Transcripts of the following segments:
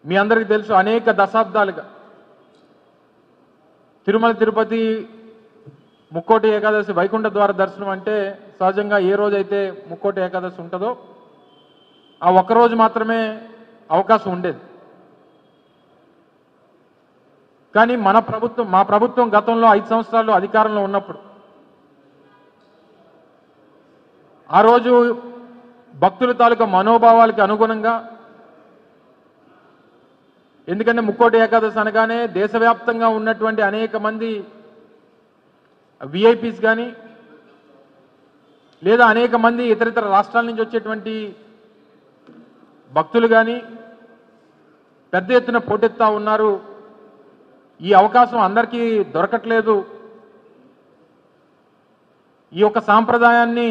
మీ అందరికీ తెలుసు అనేక దశాబ్దాలుగా తిరుమల తిరుపతి ముక్కోటి ఏకాదశి వైకుంఠ ద్వార దర్శనం అంటే సహజంగా ఏ రోజైతే ముక్కోటి ఏకాదశి ఉంటుందో ఆ ఒక్కరోజు మాత్రమే అవకాశం ఉండేది. కానీ మా ప్రభుత్వం గతంలో 5 సంవత్సరాలు అధికారంలో ఉన్నప్పుడు ఆ రోజు భక్తుల తాలూకా మనోభావాలకి అనుగుణంగా, ఎందుకంటే ముక్కోటి ఏకాదశి అనగానే దేశవ్యాప్తంగా ఉన్నటువంటి అనేక మంది విఐపీస్ కానీ లేదా అనేక మంది ఇతరితర రాష్ట్రాల నుంచి వచ్చేటువంటి భక్తులు కానీ పెద్ద ఎత్తున పోటెత్తా ఉన్నారు. ఈ అవకాశం అందరికీ దొరకట్లేదు. ఈ యొక్క సాంప్రదాయాన్ని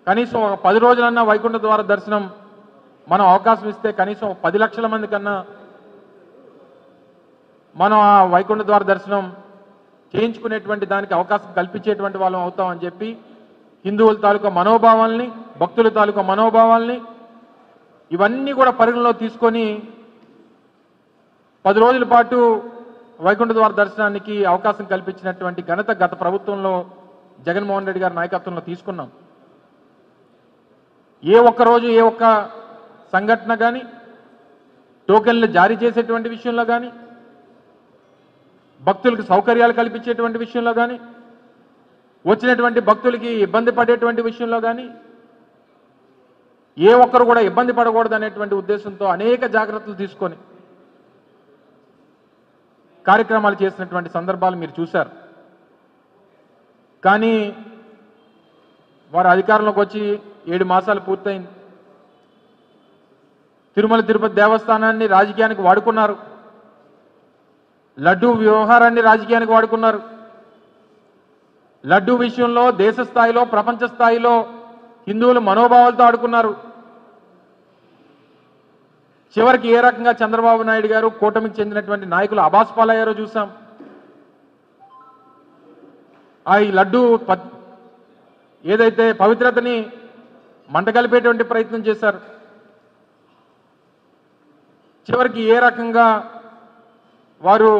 కనీసం ఒక 10 రోజులన్నా వైకుంఠ ద్వార దర్శనం మనం అవకాశం ఇస్తే కనీసం 10 లక్షల మంది కన్నా మనం ఆ వైకుంఠ ద్వార దర్శనం చేయించుకునేటువంటి దానికి అవకాశం కల్పించేటువంటి వాళ్ళం అవుతామని చెప్పి హిందువుల తాలూకా మనోభావాల్ని, భక్తుల తాలూకా మనోభావాల్ని ఇవన్నీ కూడా పరిగణలో తీసుకొని 10 రోజుల పాటు వైకుంఠ ద్వార దర్శనానికి అవకాశం కల్పించినటువంటి ఘనత గత ప్రభుత్వంలో జగన్మోహన్ రెడ్డి గారి నాయకత్వంలో తీసుకున్నాం. ఏ ఒక్క రోజు ఏ ఒక్క సంఘటన కానీ, టోకెన్లు జారీ చేసేటువంటి విషయంలో కానీ, భక్తులకు సౌకర్యాలు కల్పించేటువంటి విషయంలో కానీ, వచ్చినటువంటి భక్తులకి ఇబ్బంది పడేటువంటి విషయంలో కానీ ఏ ఒక్కరు కూడా ఇబ్బంది పడకూడదు అనేటువంటి ఉద్దేశంతో అనేక జాగ్రత్తలు తీసుకొని కార్యక్రమాలు చేసినటువంటి సందర్భాలు మీరు చూశారు. కానీ వారు అధికారంలోకి వచ్చి 7 మాసాలు పూర్తయింది. తిరుమల తిరుపతి దేవస్థానాన్ని రాజకీయానికి వాడుకున్నారు. లడ్డూ వ్యవహారాన్ని రాజకీయానికి వాడుకున్నారు. లడ్డూ విషయంలో దేశ స్థాయిలో, ప్రపంచ స్థాయిలో హిందువుల మనోభావాలతో ఆడుకున్నారు. చివరికి ఏ రకంగా చంద్రబాబు నాయుడు గారు, కూటమికి చెందినటువంటి నాయకులు అబాస్పాలయ్యారో చూసాం. ఈ లడ్డూ ఏదైతే పవిత్రతని మంటగలిపేటువంటి ప్రయత్నం చేశారు. చివరికి ఏ రకంగా వారు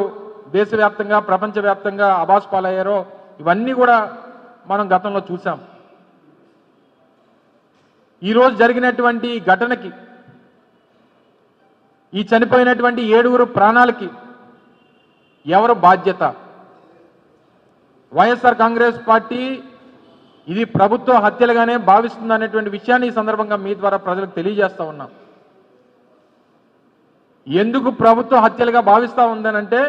దేశవ్యాప్తంగా, ప్రపంచవ్యాప్తంగా అబాస్పాలయ్యారో ఇవన్నీ కూడా మనం గతంలో చూసాం. ఈరోజు జరిగినటువంటి ఘటనకి, ఈ చనిపోయినటువంటి 7గురు ప్రాణాలకి ఎవరు బాధ్యత? వైఎస్ఆర్ కాంగ్రెస్ పార్టీ ఇది ప్రభుత్వ హత్యలుగానే భావిస్తుంది అనేటువంటి విషయాన్ని ఈ సందర్భంగా మీ ద్వారా ప్రజలకు తెలియజేస్తా ఉన్నాం. ఎందుకు ప్రభుత్వ హత్యలుగా భావిస్తూ ఉందనంటే,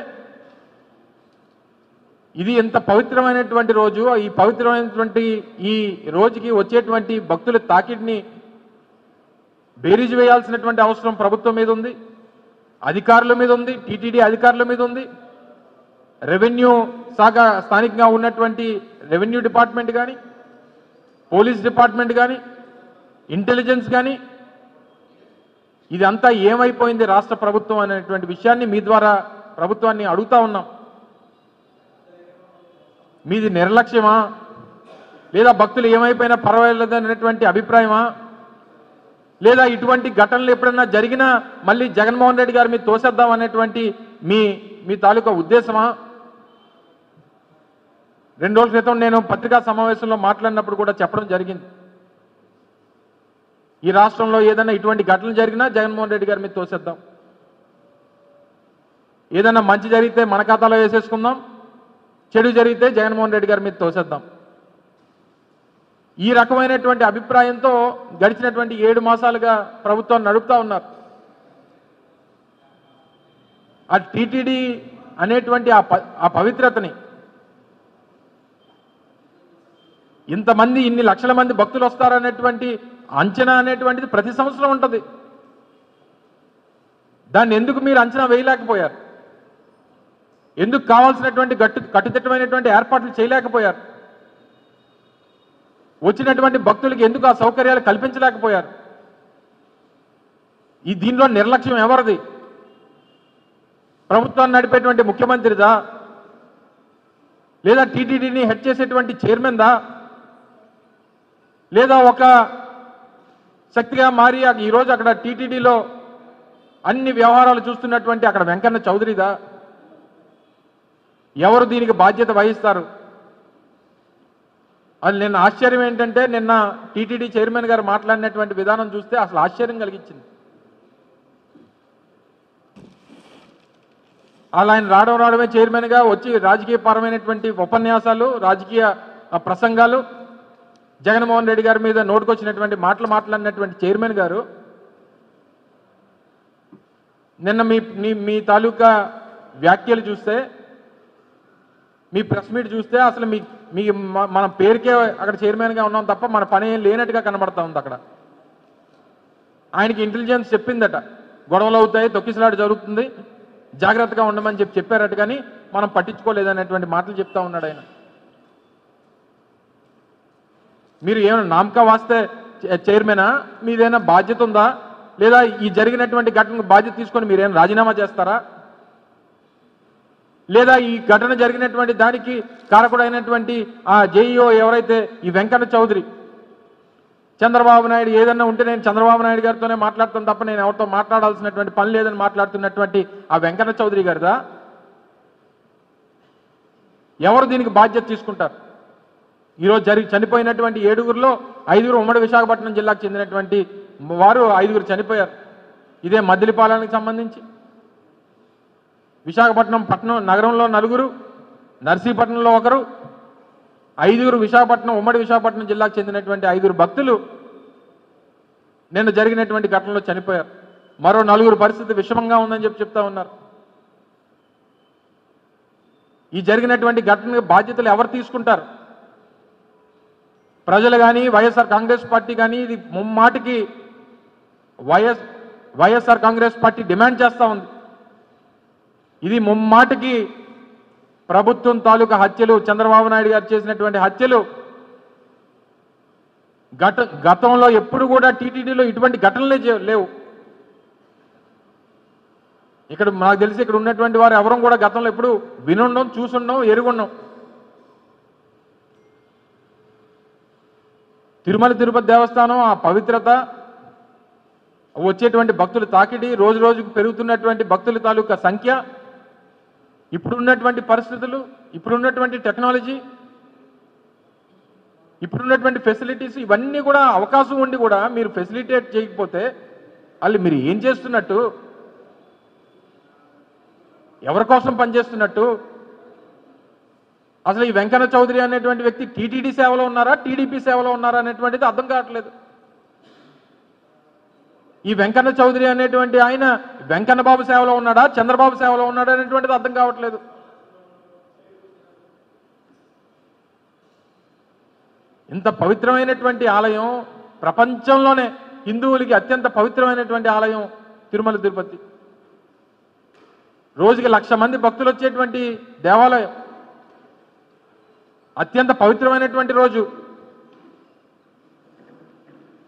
ఇది ఎంత పవిత్రమైనటువంటి రోజు, ఈ పవిత్రమైనటువంటి ఈ రోజుకి వచ్చేటువంటి భక్తుల తాకిడిని బేరీజు వేయాల్సినటువంటి అవసరం ప్రభుత్వం మీద ఉంది, అధికారుల మీద ఉంది, టీటీడీ అధికారుల మీద ఉంది, రెవెన్యూ శాఖ స్థానికంగా ఉన్నటువంటి రెవెన్యూ డిపార్ట్మెంట్ కానీ, పోలీస్ డిపార్ట్మెంట్ కానీ, ఇంటెలిజెన్స్ కానీ, ఇదంతా ఏమైపోయింది రాష్ట్ర ప్రభుత్వం అనేటువంటి విషయాన్ని మీ ద్వారా ప్రభుత్వాన్ని అడుగుతా ఉన్నాం. మీది నిర్లక్ష్యమా, లేదా భక్తులు ఏమైపోయినా పర్వాలేదు అనేటువంటి అభిప్రాయమా, లేదా ఇటువంటి ఘటనలు ఎప్పుడన్నా జరిగినా మళ్ళీ జగన్మోహన్ రెడ్డి గారి మీద తోసేద్దాం అనేటువంటి మీ తాలూకా ఉద్దేశమా? 2 రోజుల క్రితం నేను పత్రికా సమావేశంలో మాట్లాడినప్పుడు కూడా చెప్పడం జరిగింది. ఈ రాష్ట్రంలో ఏదైనా ఇటువంటి ఘటనలు జరిగినా జగన్మోహన్ రెడ్డి గారి మీద తోసేద్దాం, ఏదైనా మంచి జరిగితే మన ఖాతాలో వేసేసుకుందాం, చెడు జరిగితే జగన్మోహన్ రెడ్డి గారి మీద తోసేద్దాం. ఈ రకమైనటువంటి అభిప్రాయంతో గడిచినటువంటి 7 మాసాలుగా ప్రభుత్వాన్ని నడుపుతా ఉన్నారు. ఆ టీటీడీ అనేటువంటి ఆ పవిత్రతని, ఇంతమంది ఇన్ని లక్షల మంది భక్తులు వస్తారనేటువంటి అంచనా అనేటువంటిది ప్రతి సంవత్సరం ఉంటుంది. దాన్ని ఎందుకు మీరు అంచనా వేయలేకపోయారు? ఎందుకు కావాల్సినటువంటి కట్టుదిట్టమైనటువంటి ఏర్పాట్లు చేయలేకపోయారు? వచ్చినటువంటి భక్తులకి ఎందుకు ఆ సౌకర్యాలు కల్పించలేకపోయారు? దీనిలో నిర్లక్ష్యం ఎవరిది? ప్రభుత్వాన్ని నడిపేటువంటి ముఖ్యమంత్రిదా, లేదా టీటీడీని హెడ్ చేసేటువంటి చైర్మన్దా, లేదా ఒక శక్తిగా మారి ఈరోజు అక్కడ టీటీడీలో అన్ని వ్యవహారాలు చూస్తున్నటువంటి అక్కడ వెంకన్న చౌదరిదా? ఎవరు దీనికి బాధ్యత వహిస్తారు? అది నిన్న ఆశ్చర్యం ఏంటంటే, నిన్న టీటీడీ చైర్మన్ గారు మాట్లాడినటువంటి విధానం చూస్తే అసలు ఆశ్చర్యం కలిగించింది. అలా ఆయన రావడమే చైర్మన్గా వచ్చి రాజకీయపరమైనటువంటి ఉపన్యాసాలు, రాజకీయ ప్రసంగాలు, జగన్మోహన్ రెడ్డి గారి మీద నోటుకొచ్చినటువంటి మాటలు మాట్లాడినటువంటి చైర్మన్ గారు నిన్న మీ తాలూకా వ్యాఖ్యలు చూస్తే, మీ ప్రెస్ మీట్ చూస్తే అసలు మీ మన పేరుకే అక్కడ చైర్మన్గా ఉన్నాం తప్ప మన పని ఏం లేనట్టుగా కనబడతా ఉంది. అక్కడ ఆయనకి ఇంటెలిజెన్స్ చెప్పిందట, గొడవలు అవుతాయి, తొక్కిసలాట జరుగుతుంది, జాగ్రత్తగా ఉండమని చెప్పారట, కానీ మనం పట్టించుకోలేదనేటువంటి మాటలు చెప్తా ఉన్నాడు ఆయన. మీరు ఏమైనా నామకా వాస్తే చైర్మనా? మీదైనా బాధ్యత ఉందా? లేదా ఈ జరిగినటువంటి ఘటనకు బాధ్యత తీసుకొని మీరేమైనా రాజీనామా చేస్తారా? లేదా ఈ ఘటన జరిగినటువంటి దానికి కారకుడైనటువంటి ఆ జేఈఓ ఎవరైతే ఈ వెంకన్న చౌదరి, చంద్రబాబు నాయుడు ఏదన్నా ఉంటే నేను చంద్రబాబు నాయుడు గారితోనే మాట్లాడతాను తప్ప నేను ఎవరితో మాట్లాడాల్సినటువంటి పని లేదని మాట్లాడుతున్నటువంటి ఆ వెంకన్న చౌదరి గారిదా? ఎవరు దీనికి బాధ్యత తీసుకుంటారు? ఈరోజు చనిపోయినటువంటి 7గురిలో 5గురు ఉమ్మడి విశాఖపట్నం జిల్లాకు చెందినటువంటి వారు 5గురు చనిపోయారు. ఇదే మద్దిలిపాలెంకి సంబంధించి విశాఖపట్నం నగరంలో 4గురు, నర్సీపట్నంలో 1, 5గురు విశాఖపట్నం ఉమ్మడి విశాఖపట్నం జిల్లాకు చెందినటువంటి 5గురు భక్తులు నిన్న జరిగినటువంటి ఘటనలో చనిపోయారు. మరో 4గురు పరిస్థితి విషమంగా ఉందని చెప్తా ఉన్నారు. ఈ జరిగినటువంటి ఘటనకు బాధ్యతలు ఎవరు తీసుకుంటారు? ప్రజలు కానీ వైఎస్ఆర్ కాంగ్రెస్ పార్టీ కానీ ఇది ముమ్మాటికి వైఎస్ఆర్ కాంగ్రెస్ పార్టీ డిమాండ్ చేస్తూ ఉంది. ఇది ముమ్మాటికి ప్రభుత్వం తాలూకా హత్యలు, చంద్రబాబు నాయుడు గారు చేసినటువంటి హత్యలు గతంలో ఎప్పుడు కూడా టీటీడీలో ఇటువంటి ఘటనలే లేవు. ఇక్కడ నాకు తెలిసి ఇక్కడ ఉన్నటువంటి వారు ఎవరం కూడా గతంలో ఎప్పుడు వినుండం, చూసుండం, ఎరుగుండం. తిరుమల తిరుపతి దేవస్థానం ఆ పవిత్రత, వచ్చేటువంటి భక్తుల తాకిడి, రోజు రోజుకు పెరుగుతున్నటువంటి భక్తుల తాలూకా సంఖ్య, ఇప్పుడున్నటువంటి పరిస్థితులు, ఇప్పుడున్నటువంటి టెక్నాలజీ, ఇప్పుడున్నటువంటి ఫెసిలిటీస్, ఇవన్నీ కూడా అవకాశం ఉండి కూడా మీరు ఫెసిలిటేట్ చేయకపోతే వాళ్ళు మీరు ఏం చేస్తున్నట్టు? ఎవరి కోసం పనిచేస్తున్నట్టు? అసలు ఈ వెంకన్న చౌదరి అనేటువంటి వ్యక్తి టీటీడీ సేవలో ఉన్నారా, టీడీపీ సేవలో ఉన్నారా అనేటువంటిది అర్థం కావట్లేదు. ఈ వెంకన్న చౌదరి అనేటువంటి ఆయన వెంకన్న బాబు సేవలో ఉన్నాడా, చంద్రబాబు సేవలో ఉన్నాడా అనేటువంటిది అర్థం కావట్లేదు. ఇంత పవిత్రమైనటువంటి ఆలయం, ప్రపంచంలోనే హిందువులకి అత్యంత పవిత్రమైనటువంటి ఆలయం తిరుమల తిరుపతి. రోజుకి 1,00,000 మంది భక్తులు వచ్చేటువంటి దేవాలయం, అత్యంత పవిత్రమైనటువంటి రోజు.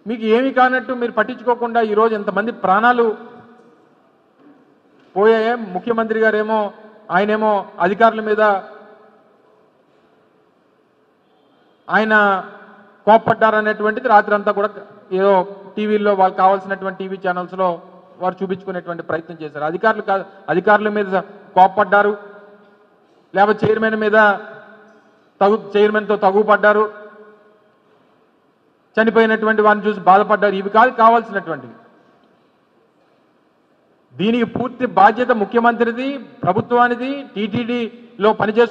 మీకు ఏమీ కానట్టు మీరు పట్టించుకోకుండా ఈరోజు ఎంతమంది ప్రాణాలు పోయాయే. ముఖ్యమంత్రి గారేమో ఆయనేమో అధికారుల మీద ఆయన కోప్పడ్డారనేటువంటిది రాత్రి అంతా కూడా ఏదో టీవీల్లో వాళ్ళకి కావాల్సినటువంటి టీవీ ఛానల్స్లో వారు చూపించుకునేటువంటి ప్రయత్నం చేశారు. అధికారుల మీద కోప్పడ్డారు, లేకపోతే చైర్మన్తో తగుపడ్డారు, చనిపోయినటువంటి వారిని చూసి బాధపడ్డారు. ఇవి కాదు కావాల్సినటువంటివి. దీనికి పూర్తి బాధ్యత ముఖ్యమంత్రిది, ప్రభుత్వానిది, టీటీడీలో పనిచేస్తున్న